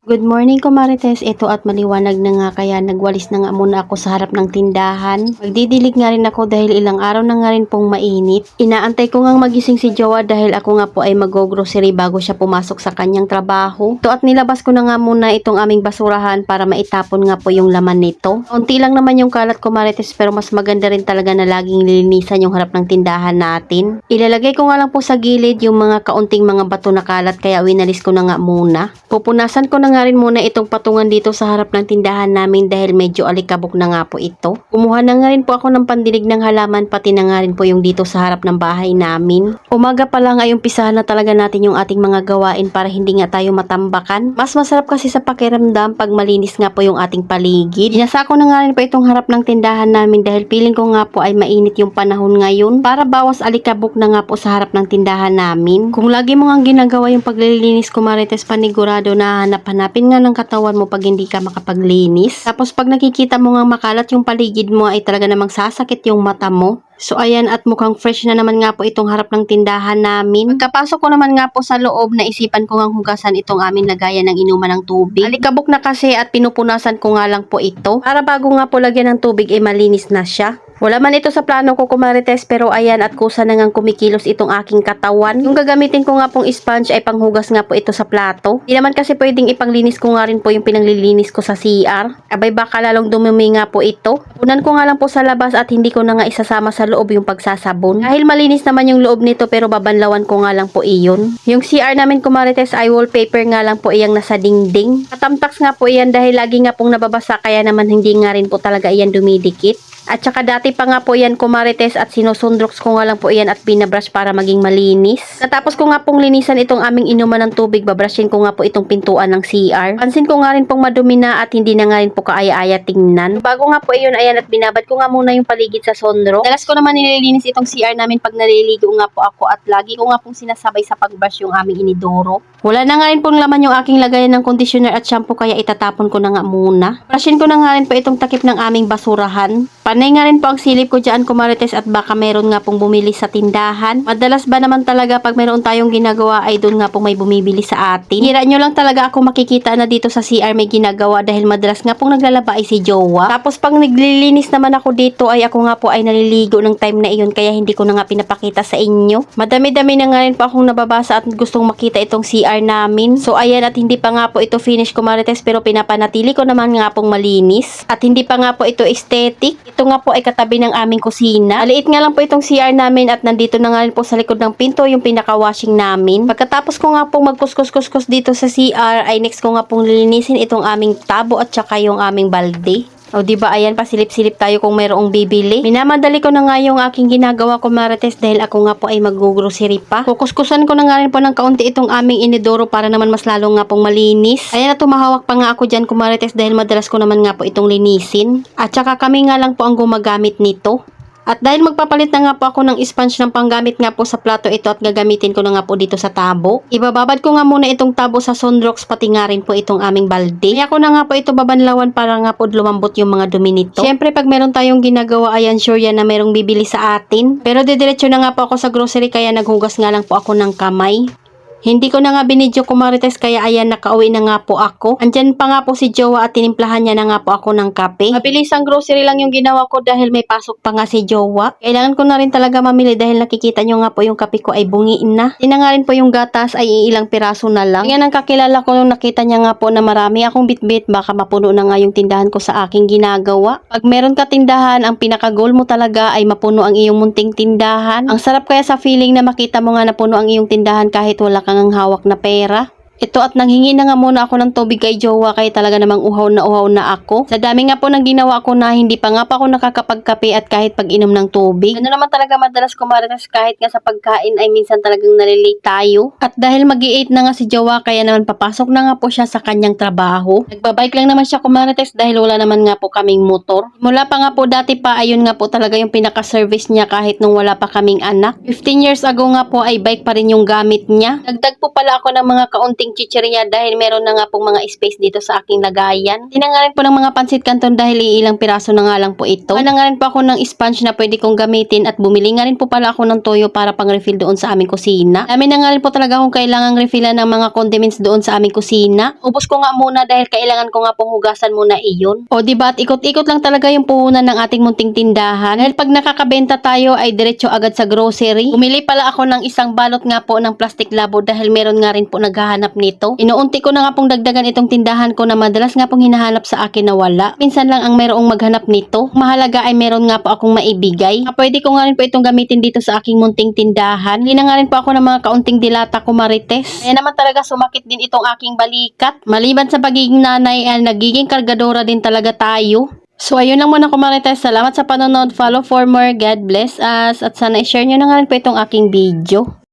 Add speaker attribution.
Speaker 1: Good morning, Kumarites. Ito at maliwanag na nga kaya nagwalis na nga muna ako sa harap ng tindahan. Magdidilig nga rin ako dahil ilang araw na nga rin pong mainit. Inaantay ko nga magising si Jowa dahil ako nga po ay mag-grocery bago siya pumasok sa kanyang trabaho. Ito at nilabas ko na nga muna itong aming basurahan para maitapon nga po yung laman nito. Unti lang naman yung kalat, Kumarites, pero mas maganda rin talaga na laging lilinisan yung harap ng tindahan natin. Ilalagay ko nga lang po sa gilid yung mga kaunting mga bato na kalat kaya winalis ko na nga muna. Pupunasan ko na nga rin muna itong patungan dito sa harap ng tindahan namin dahil medyo alikabok na nga po ito. Kumuha na nga rin po ako ng pandilig ng halaman pati na nga rin po yung dito sa harap ng bahay namin. Umaga pa lang ay umpisahan na talaga natin yung ating mga gawain para hindi nga tayo matambakan. Mas masarap kasi sa pakiramdam pag malinis nga po yung ating paligid. Binasa ko na nga rin po itong harap ng tindahan namin dahil feeling ko nga po ay mainit yung panahon ngayon para bawas alikabok na nga po sa harap ng tindahan namin. Kung lagi mo nga ginagawa yung paglilinis, Kumarites, panigurado na hanap-hanapin nga ng katawan mo pag hindi ka makapaglinis. Tapos pag nakikita mo nga makalat yung paligid mo ay talaga namang sasakit yung mata mo. So ayan, at mukhang fresh na naman nga po itong harap ng tindahan namin. Pagkapasok ko naman nga po sa loob, naisipan ko nga hugasan itong aming lagayan ng inuman ng tubig. Alikabok na kasi at pinupunasan ko nga lang po ito. Para bago nga po lagyan ng tubig ay malinis na siya. Wala man ito sa plano ko, Kumarites, pero ayan at kusa na ngang kumikilos itong aking katawan. Yung gagamitin ko nga pong sponge ay panghugas nga po ito sa plato. Di naman kasi pwedeng ipanglinis ko nga rin po yung pinanglilinis ko sa CR. Abay baka lalong dumumi nga po ito. Punan ko nga lang po sa labas at hindi ko na nga isasama sa loob yung pagsasabon. Dahil malinis naman yung loob nito pero babanlawan ko nga lang po iyon. Yung CR namin, Kumarites, ay wallpaper nga lang po iyang nasa dingding. Katamtax nga po iyan dahil lagi nga pong nababasa kaya naman hindi nga rin po talaga iyan dumidikit. At saka dati pa nga po yan, Kumarites, at sinusundrox ko nga lang po yan at binabrush para maging malinis. Natapos ko nga pong linisan itong aming inuman ng tubig, babrushin ko nga po itong pintuan ng CR. Pansin ko nga rin pong madumi na at hindi na nga rin po kaaya-aya tingnan. Bago nga po iyon, ayan, at binabad ko nga muna yung paligid sa sondro. Dalas ko naman nililinis itong CR namin pag naliligo nga po ako at lagi ko nga pong sinasabay sa pagbrush yung aming inidoro. Wala na nga rin pong laman yung aking lagayan ng conditioner at shampoo kaya itatapon ko na nga muna. Brushin ko na nga rin po itong takip ng aming basurahan. Panay nga rin po ang silip ko dyan, Kumarites, at baka meron nga pong bumili sa tindahan. Madalas ba naman talaga pag meron tayong ginagawa ay doon nga pong may bumibili sa atin. Hira nyo lang talaga ako makikita na dito sa CR may ginagawa dahil madalas nga pong naglalaba ay si Jowa. Tapos pag naglilinis naman ako dito ay ako nga po ay naliligo ng time na iyon kaya hindi ko na nga pinapakita sa inyo. Madami-dami na nga rin po akong nababasa at gustong makita itong CR namin. So ayan, at hindi pa nga po ito finish, Kumarites, pero pinapanatili ko naman nga pong malinis. At hindi pa nga po ito aesthetic. Ito nga po ay katabi ng aming kusina. Maliit nga lang po itong CR namin at nandito na nga rin po sa likod ng pinto yung pinaka-washing namin. Pagkatapos ko nga pong magkuskus-kuskus dito sa CR ay next ko nga pong lilinisin itong aming tabo at saka yung aming balde. O diba, ayan, pasilip-silip tayo kung mayroong bibili. Minamadali ko na nga yung aking ginagawa, Kumarites, dahil ako nga po ay mag-grocery pa. Kukuskusan ko na nga rin po ng kaunti itong aming inidoro para naman mas lalo nga pong malinis. Ayan, at tumahawak pa nga ako dyan, Kumarites, dahil madalas ko naman nga po itong linisin. At saka kami nga lang po ang gumagamit nito. At dahil magpapalit na nga po ako ng sponge ng panggamit nga po sa plato ito at gagamitin ko na nga po dito sa tabo. Ibababad ko nga muna itong tabo sa Sunrox pati nga rin po itong aming balde. Kaya ko na nga po ito babanlawan para nga po lumambot yung mga dumi nito. Siyempre pag meron tayong ginagawa ayan, sure yan na merong bibili sa atin. Pero didiretso na nga po ako sa grocery kaya naghugas nga lang po ako ng kamay. Hindi ko na nga binidyo, Kumarites, kaya ayan, nakauwi na nga po ako. Andyan pa nga po si Jowa at tinimplahan niya na nga po ako ng kape. Mabilis ang grocery lang yung ginawa ko dahil may pasok pa nga si Jowa. Kailangan ko na rin talaga mamili dahil nakikita nyo nga po yung kape ko ay bungiin na. Hindi na nga rin po yung gatas ay ilang piraso na lang. Kaya nang kakilala ko nung nakita niya nga po na marami akong bitbit, baka mapuno na nga yung tindahan ko sa aking ginagawa. Pag meron ka tindahan, ang pinaka-goal mo talaga ay mapuno ang iyong munting tindahan. Ang sarap kaya sa feeling na makita mo nga napuno ang iyong tindahan kahit wala kang ang hawak na pera. Ito, at nanghingi na nga muna ako ng tubig kay Jowa kaya talaga namang uhaw na ako. Sa dami nga po ng ginawa ko na hindi pa nga pa ako nakakapagkape at kahit pag-inom ng tubig. Ano naman talaga madalas, Kumarites, kahit nga sa pagkain ay minsan talagang nalilate tayo. At dahil mag-i-8 na nga si Jowa kaya naman papasok na nga po siya sa kanyang trabaho. Nagbabike lang naman siya, Kumarites, dahil wala naman nga po kaming motor. Mula pa nga po dati pa, ayun nga po talaga yung pinaka-service niya kahit nung wala pa kaming anak. 15 years ago nga po ay bike pa rin yung gamit niya. Dagdag po pala ako ng mga kaunting munting chichirya dahil meron na nga pong mga space dito sa aking lagayan. Tinanggalin po ng mga pansit canton dahil ilang piraso na nga lang po ito. Wala nga rin po ako ng sponge na pwede kong gamitin at bumili nga rin po pala ako ng toyo para pang refill doon sa aming kusina. Dami na nga rin po talaga akong kailangang refillan ng mga condiments doon sa aming kusina. Ubos ko nga muna dahil kailangan ko nga pong hugasan muna iyon. O diba at ikot-ikot lang talaga yung puhunan ng ating munting tindahan. Dahil pag nakakabenta tayo ay diretso agad sa grocery. Bumili pala ako ng isang balot nga po ng plastic labo dahil meron nga rin po naghahanap nito. Inuunti ko na nga pong dagdagan itong tindahan ko na madalas nga pong hinahanap sa akin na wala. Minsan lang ang merong maghanap nito. Mahalaga ay meron nga po akong maibigay. Pwede ko nga rin po itong gamitin dito sa aking munting tindahan. Hindi na nga rin po ako ng mga kaunting dilata ko marites. Kaya naman talaga sumakit din itong aking balikat. Maliban sa pagiging nanay ay nagiging kargadora din talaga tayo. So ayun lang muna ko marites. Salamat sa panonood. Follow for more. God bless us. At sana i-share nyo na nga rin po itong aking video.